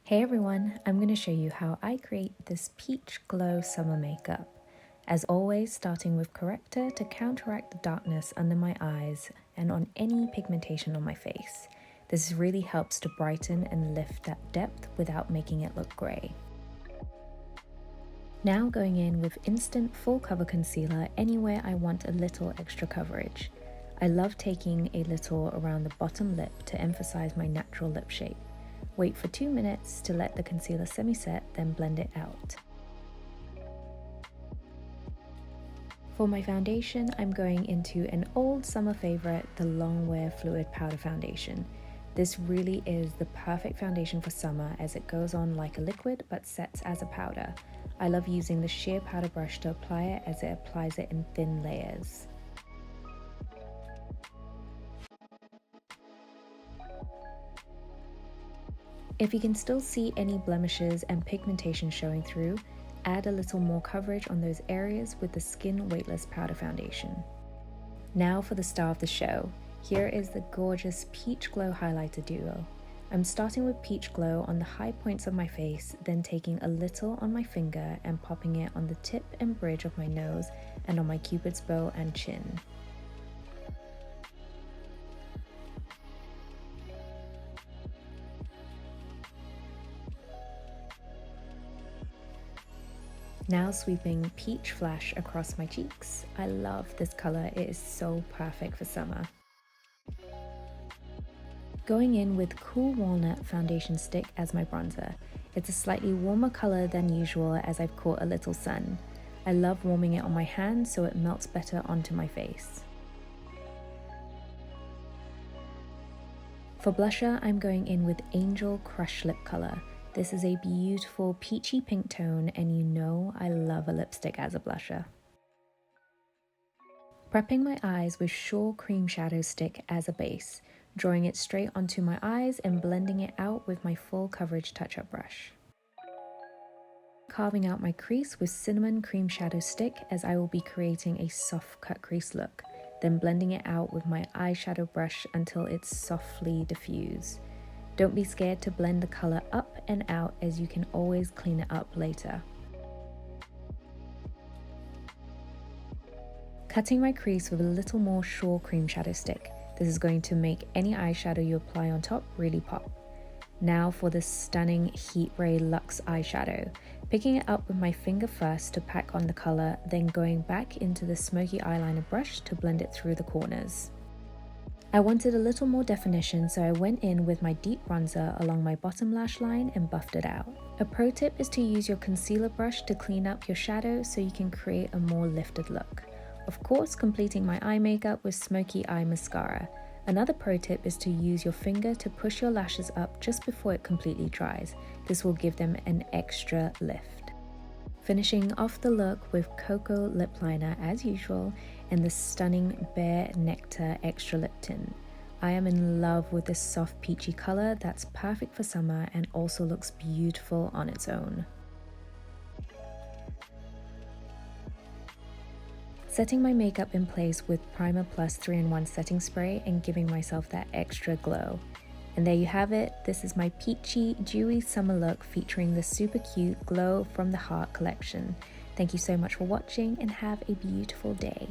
Hey everyone, I'm going to show you how I create this peach glow summer makeup. As always, starting with Corrector to counteract the darkness under my eyes and on any pigmentation on my face. This really helps to brighten and lift that depth without making it look grey. Now going in with Instant Full Cover Concealer anywhere I want a little extra coverage. I love taking a little around the bottom lip to emphasize my natural lip shape. Wait for 2 minutes to let the concealer semi-set, then blend it out. For my foundation, I'm going into an old summer favorite, the Long Wear Fluid Powder Foundation. This really is the perfect foundation for summer as it goes on like a liquid but sets as a powder. I love using the sheer powder brush to apply it as it applies it in thin layers. If you can still see any blemishes and pigmentation showing through, add a little more coverage on those areas with the Skin Weightless Powder Foundation. Now for the star of the show. Here is the gorgeous Peach Glow Highlighter Duo. I'm starting with Peach Glow on the high points of my face, then taking a little on my finger and popping it on the tip and bridge of my nose and on my cupid's bow and chin. Now sweeping Peach Flash across my cheeks. I love this color, it is so perfect for summer. Going in with Cool Walnut Foundation Stick as my bronzer. It's a slightly warmer color than usual as I've caught a little sun. I love warming it on my hand so it melts better onto my face. For blusher, I'm going in with Angel Crush Lip Color. This is a beautiful peachy pink tone, and you know I love a lipstick as a blusher. Prepping my eyes with Shore Cream Shadow Stick as a base, drawing it straight onto my eyes and blending it out with my full coverage touch-up brush. Carving out my crease with Cinnamon Cream Shadow Stick as I will be creating a soft cut crease look, then blending it out with my eyeshadow brush until it's softly diffused. Don't be scared to blend the color up and out as you can always clean it up later. Cutting my crease with a little more Shore Cream Shadow Stick. This is going to make any eyeshadow you apply on top really pop. Now for this stunning Heat Ray Luxe eyeshadow. Picking it up with my finger first to pack on the color, then going back into the smoky eyeliner brush to blend it through the corners. I wanted a little more definition, so I went in with my deep bronzer along my bottom lash line and buffed it out. A pro tip is to use your concealer brush to clean up your shadow so you can create a more lifted look. Of course, completing my eye makeup with Smoky Eye Mascara. Another pro tip is to use your finger to push your lashes up just before it completely dries. This will give them an extra lift. Finishing off the look with Cocoa Lip Liner as usual and the stunning Bare Nectar Extra Lip Tint. I am in love with this soft peachy color that's perfect for summer and also looks beautiful on its own. Setting my makeup in place with Primer Plus 3-in-1 setting spray and giving myself that extra glow. And there you have it, this is my peachy, dewy summer look featuring the super cute Glow from the Heart collection. Thank you so much for watching and have a beautiful day.